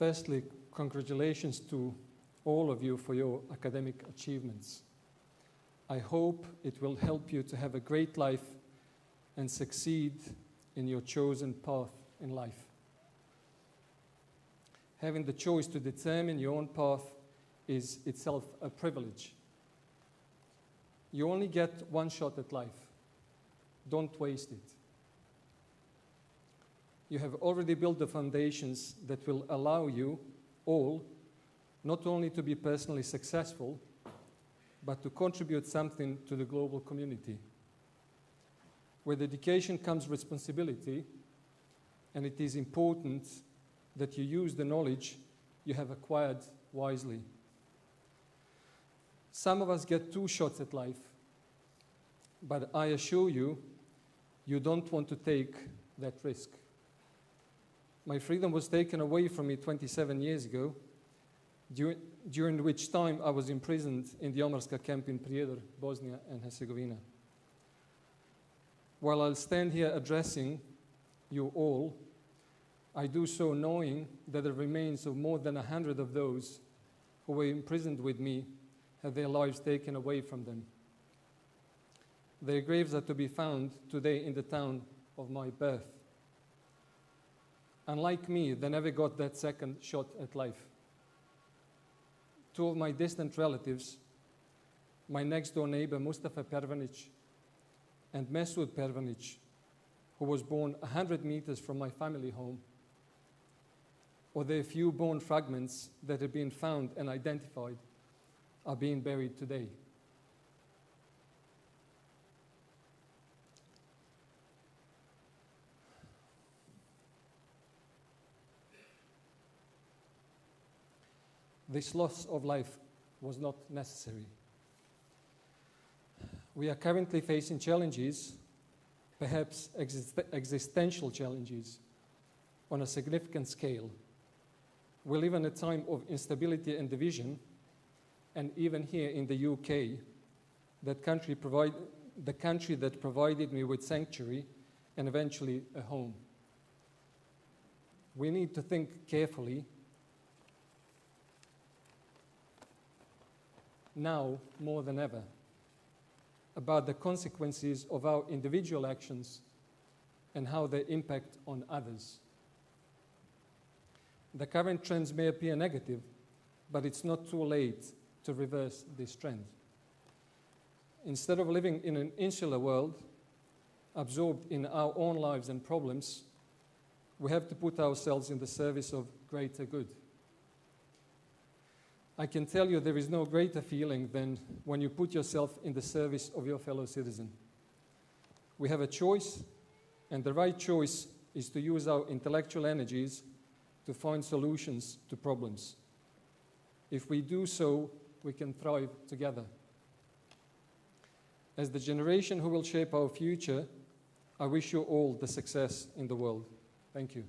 Firstly, congratulations to all of you for your academic achievements. I hope it will help you to have a great life and succeed in your chosen path in life. Having the choice to determine your own path is itself a privilege. You only get one shot at life. Don't waste it. You have already built the foundations that will allow you all not only to be personally successful, but to contribute something to the global community. With education comes responsibility, and it is important that you use the knowledge you have acquired wisely. Some of us get 2 shots at life, but I assure you, you don't want to take that risk. My freedom was taken away from me 27 years ago, during which time I was imprisoned in the Omarska camp in Prijedor, Bosnia and Herzegovina. While I'll stand here addressing you all, I do so knowing that the remains of more than 100 of those who were imprisoned with me had their lives taken away from them. Their graves are to be found today in the town of my birth. Unlike me, they never got that second shot at life. 2 of my distant relatives, my next-door neighbor, Mustafa Pervanic, and Mesud Pervanic, who was born 100 meters from my family home, or the few bone fragments that have been found and identified, are being buried today. This loss of life was not necessary. We are currently facing challenges, perhaps existential challenges, on a significant scale. We live in a time of instability and division, and even here in the UK, the country that provided me with sanctuary and eventually a home. We need to think carefully, now more than ever, about the consequences of our individual actions and how they impact on others. The current trends may appear negative, but it's not too late to reverse this trend. Instead of living in an insular world, absorbed in our own lives and problems, we have to put ourselves in the service of greater good. I can tell you there is no greater feeling than when you put yourself in the service of your fellow citizen. We have a choice, and the right choice is to use our intellectual energies to find solutions to problems. If we do so, we can thrive together. As the generation who will shape our future, I wish you all the success in the world. Thank you.